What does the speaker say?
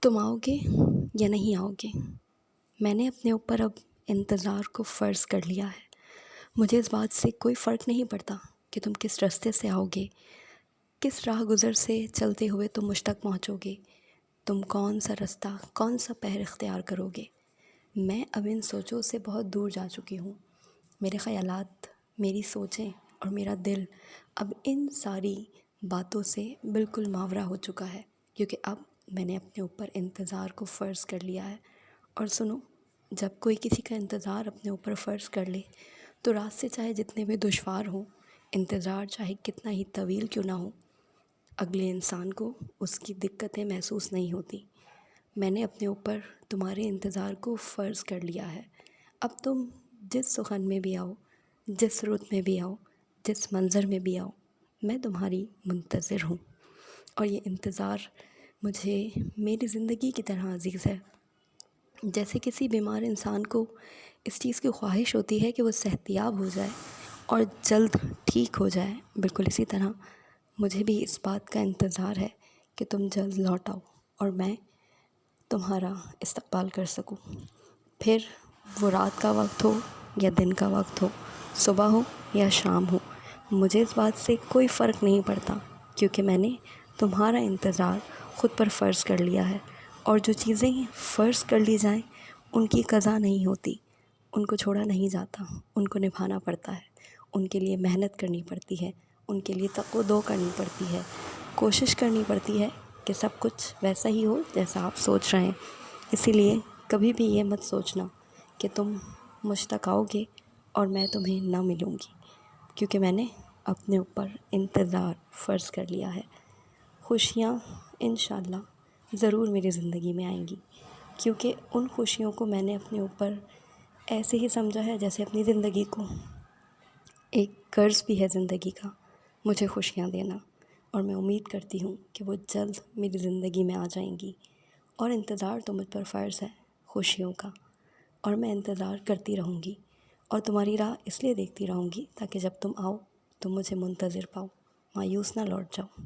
तुम आओगे या नहीं आओगे, मैंने अपने ऊपर अब इंतज़ार को फ़र्ज़ कर लिया है। मुझे इस बात से कोई फ़र्क नहीं पड़ता कि तुम किस रास्ते से आओगे, किस राह गुज़र से चलते हुए तुम मुझ तक पहुँचोगे, तुम कौन सा रास्ता, कौन सा पहर इख्तियार करोगे। मैं अब इन सोचों से बहुत दूर जा चुकी हूँ। मेरे ख़यालात, मेरी सोचें और मेरा दिल अब इन सारी बातों से बिल्कुल मावरा हो चुका है, क्योंकि अब मैंने अपने ऊपर इंतज़ार को फ़र्ज़ कर लिया है। और सुनो, जब कोई किसी का इंतज़ार अपने ऊपर फ़र्ज़ कर ले तो रास्ते चाहे जितने भी दुश्वार हों, इंतज़ार चाहे कितना ही तवील क्यों ना हो, अगले इंसान को उसकी दिक्कतें महसूस नहीं होती। मैंने अपने ऊपर तुम्हारे इंतज़ार को फ़र्ज़ कर लिया है। अब तुम जिस सुख़न में भी आओ, जिस रुत में भी आओ, जिस मंज़र में भी आओ, मैं तुम्हारी मुंतज़िर हूँ। और ये इंतज़ार मुझे मेरी ज़िंदगी की तरह अज़ीज़ है। जैसे किसी बीमार इंसान को इस चीज़ की ख्वाहिश होती है कि वो सेहतियाब हो जाए और जल्द ठीक हो जाए, बिल्कुल इसी तरह मुझे भी इस बात का इंतज़ार है कि तुम जल्द लौट आओ और मैं तुम्हारा इस्तक़बाल कर सकूं। फिर वो रात का वक्त हो या दिन का वक्त हो, सुबह हो या शाम हो, मुझे इस बात से कोई फ़र्क नहीं पड़ता, क्योंकि मैंने तुम्हारा इंतज़ार ख़ुद पर फ़र्ज़ कर लिया है। और जो चीज़ें फ़र्ज़ कर ली जाएं उनकी क़ज़ा नहीं होती, उनको छोड़ा नहीं जाता, उनको निभाना पड़ता है, उनके लिए मेहनत करनी पड़ती है, उनके लिए तक़व्वुदो करनी पड़ती है, कोशिश करनी पड़ती है कि सब कुछ वैसा ही हो जैसा आप सोच रहे हैं। इसीलिए कभी भी ये मत सोचना कि तुम मुझ तक आओगे और मैं तुम्हें ना मिलूँगी, क्योंकि मैंने अपने ऊपर इंतज़ार फ़र्ज़ कर लिया है। खुशियाँ इंशाअल्लाह ज़रूर मेरी ज़िंदगी में आएंगी, क्योंकि उन खुशियों को मैंने अपने ऊपर ऐसे ही समझा है जैसे अपनी ज़िंदगी को एक कर्ज़ भी है ज़िंदगी का, मुझे खुशियाँ देना। और मैं उम्मीद करती हूँ कि वो जल्द मेरी ज़िंदगी में आ जाएंगी। और इंतज़ार तो मुझ पर फ़र्ज़ है खुशियों का, और मैं इंतज़ार करती रहूँगी और तुम्हारी राह इसलिए देखती रहूँगी ताकि जब तुम आओ तो मुझे मुंतज़िर पाओ, मायूस ना लौट जाओ।